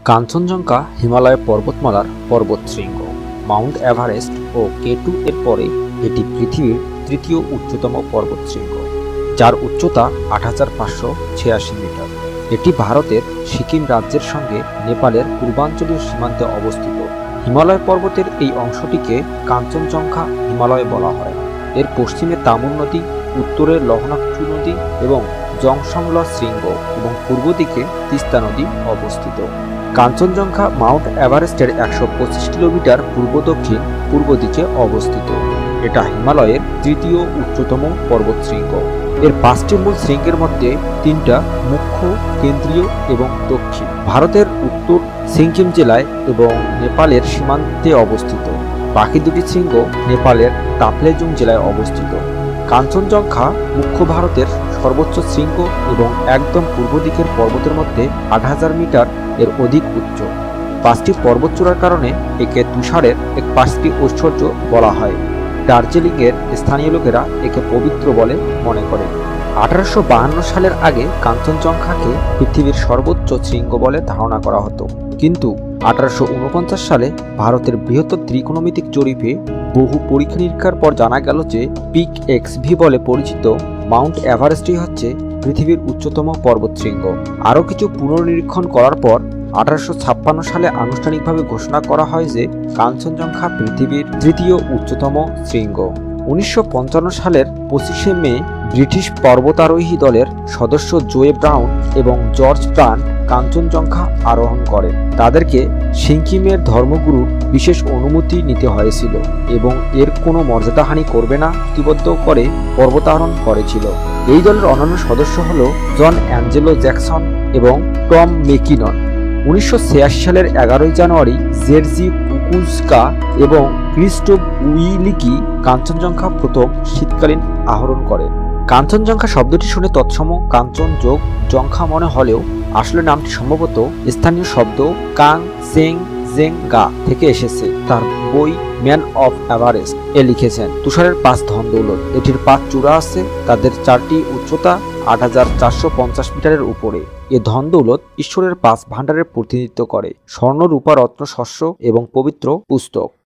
কাঞ্চনজঙ্ঘা হিমালয় পর্বতমালার পর্বতশৃঙ্গ। Mount Everest ও K2 এর পরে এটি পৃথিবীর তৃতীয় উচ্চতম পর্বতশৃঙ্গ, যার উচ্চতা ৮৫৮৬ মিটার। এটি ভারতের সিকিম রাজ্যের সঙ্গে নেপালের পূর্বাঞ্চলীয় সীমান্তে অবস্থিত। হিমালয় পর্বতের এই অংশটিকে কাঞ্চনজঙ্ঘা হিমালয় বলা হয়। এর পশ্চিমে তামুল নদী, উত্তরে লহনাকচু নদী এবং জংসমলা শৃঙ্গ এবং পূর্ব দিকে তিস্তা নদী অবস্থিত। কাঞ্চনজঙ্ঘা মাউন্ট এভারেস্টের ১২৫ কিলোমিটার পূর্ব দিকে অবস্থিত। এটা হিমালয়ের তৃতীয় উচ্চতম পর্বতশৃঙ্গ। এর ৫টি মূল শৃঙ্গের মধ্যে ৩টা মুখ্য, কেন্দ্রীয় এবং দক্ষিণ। ভারতের উত্তর সিকিম জেলায় এবং নেপালের সীমান্তে অবস্থিত। বাকি দুটি শৃঙ্গ নেপালের তাপলেজুং জেলায় অবস্থিত। কাঞ্চনজঙ্ঘা মুখ্য ভারতের সর্বোচ্চ শৃঙ্গ এবং একদম পূর্ব দিকের পর্বতের মধ্যে ৮০০০ মিটার এর অধিক উচ্চ। ৫টি পর্বতচূড়ার কারণে একে তুষারের ৫টি ঐশ্বর্য বলা হয়। দার্জিলিংয়ের স্থানীয় লোকেরা একে পবিত্র বলে মনে করে। ১৮৫২ সালের আগে কাঞ্চনজঙ্ঘাকে পৃথিবীর সর্বোচ্চ শৃঙ্গ বলে ধারণা করা হতো, কিন্তু ১৮৪৯ সালে ভারতের বৃহত্তর ত্রিকোণমিতিক জরিপে বহু পরীক্ষা নিরীক্ষার পর জানা গেল যে পিক XV বলে পরিচিত মাউন্ট এভারেস্টই হচ্ছে পৃথিবীর উচ্চতম পর্বতশৃঙ্গ। আরও কিছু পুনর্নিরীক্ষণ করার পর ১৮৫৬ সালে আনুষ্ঠানিকভাবে ঘোষণা করা হয় যে কাঞ্চনজঙ্ঘা পৃথিবীর তৃতীয় উচ্চতম শৃঙ্গ। ১৯৫৫ সালের ২৫শে মে ব্রিটিশ পর্বতারোহী দলের সদস্য জোয়ে ব্রাউন এবং জর্জ ব্রান্ড কাঞ্চনজঙ্ঘা আরোহণ করেন। তাদেরকে সিকিমের ধর্মগুরুর বিশেষ অনুমতি নিতে হয়েছিল এবং এর কোনো মর্যাদাহানি করবে না চুক্তিবদ্ধ করে পর্বতারোহণ করেছিল। এই দলের অন্যান্য সদস্য হল জন অ্যাঞ্জেলো জ্যাকসন এবং টম মেকিনন। ১৯৮৬ সালের ১১ জানুয়ারি জেরজি কুকুজকা এবং ক্রিস্টোফ উইলিকি কাঞ্চনজঙ্ঘা প্রথম শীতকালীন আরোহণ করেন। কাঞ্চনজঙ্ঘা শব্দটি শুনে তৎসম কাঞ্চন যোগ জঙ্ঘা মনে হলেও আসলে নামটি সম্ভবত স্থানীয় শব্দ কাং সেং জেং গা থেকে এসেছে। তার বই ম্যান অফ এভারেস্ট এ লিখেছেন, তুষারের ৫ ধন দৌলত। এটির ৫ চূড়া আছে, তাদের ৪টি উচ্চতা ৮৪৫০ মিটারের উপরে। এ ধন দৌলত ঈশ্বরের ৫ ভাণ্ডারের প্রতিনিধিত্ব করে: স্বর্ণ, রূপা, রত্ন, শস্য এবং পবিত্র পুস্তক।